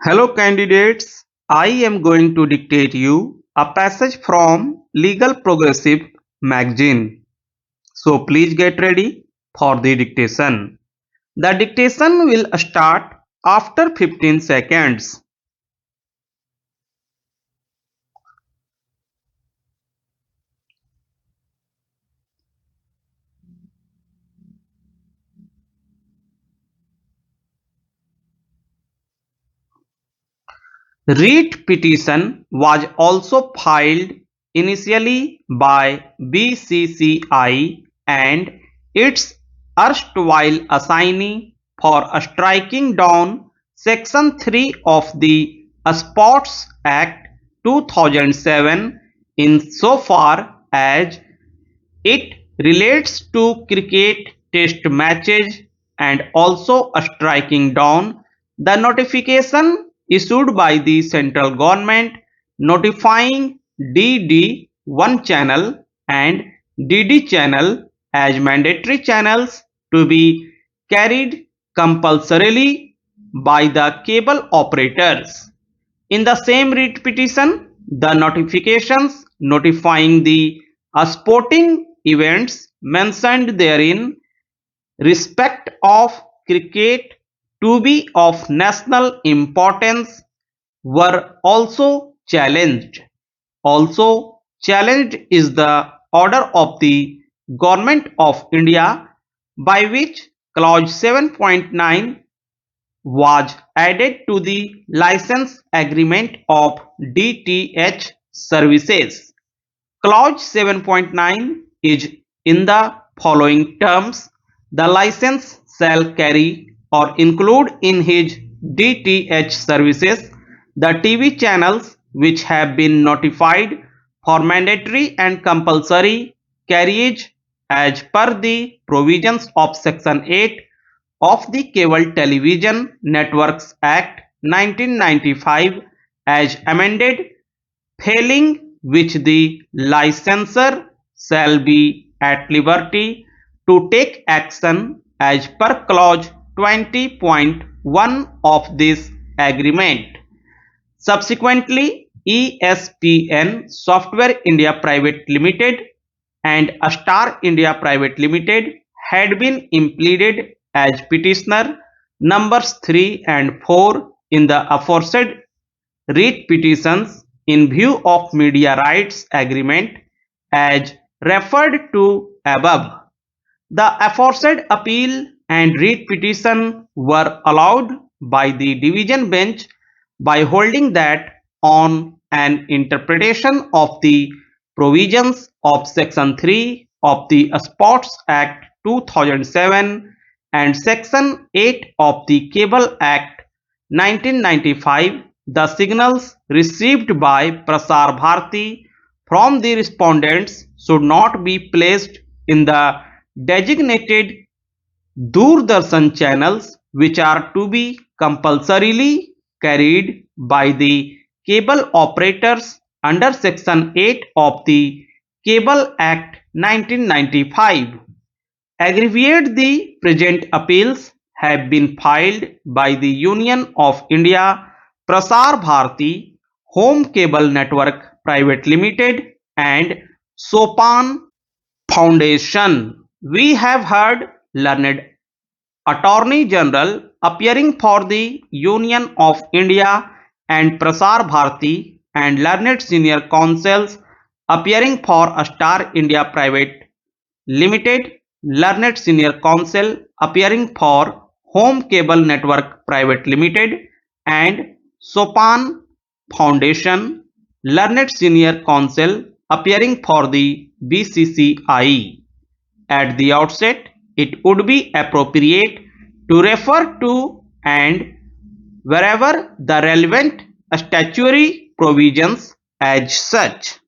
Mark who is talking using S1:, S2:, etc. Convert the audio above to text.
S1: Hello candidates, I am going to dictate you a passage from Legal Progressive magazine. So please get ready for the dictation. The dictation will start after 15 seconds. Writ petition was also filed initially by BCCI and its erstwhile assignee for striking down Section 3 of the Sports Act 2007 insofar as it relates to cricket test matches and also striking down the notification issued by the central government notifying DD1 channel and DD channel as mandatory channels to be carried compulsorily by the cable operators. In the same writ petition, the notifications notifying the sporting events mentioned therein respect of cricket to be of national importance were also challenged. Also challenged is the order of the Government of India by which clause 7.9 was added to the license agreement of DTH services. Clause 7.9 is in the following terms: the license shall carry or include in his DTH services the TV channels which have been notified for mandatory and compulsory carriage as per the provisions of Section 8 of the Cable Television Networks Act 1995 as amended, failing which the licensor shall be at liberty to take action as per clause 20.1 of this agreement. Subsequently, ESPN Software India Private Limited and Star India Private Limited had been impleaded as petitioner numbers 3 and 4 in the aforesaid writ petitions in view of media rights agreement as referred to above. The aforesaid appeal and writ petition were allowed by the division bench by holding that on an interpretation of the provisions of Section 3 of the Sports Act 2007 and Section 8 of the Cable Act 1995, the signals received by Prasar Bharati from the respondents should not be placed in the designated Doordarshan channels which are to be compulsorily carried by the cable operators under Section 8 of the Cable Act 1995. Aggravate the present appeals have been filed by the Union of India Prasar Bharati Home Cable Network Private Limited and Sopan Foundation. We have heard learned Attorney General appearing for the Union of India and Prasar Bharati and learned senior counsels appearing for Star India Private Limited, learned senior counsel appearing for Home Cable Network Private Limited and Sopan Foundation, learned senior counsel appearing for the BCCI. At the outset, it would be appropriate to refer to and wherever the relevant statutory provisions as such.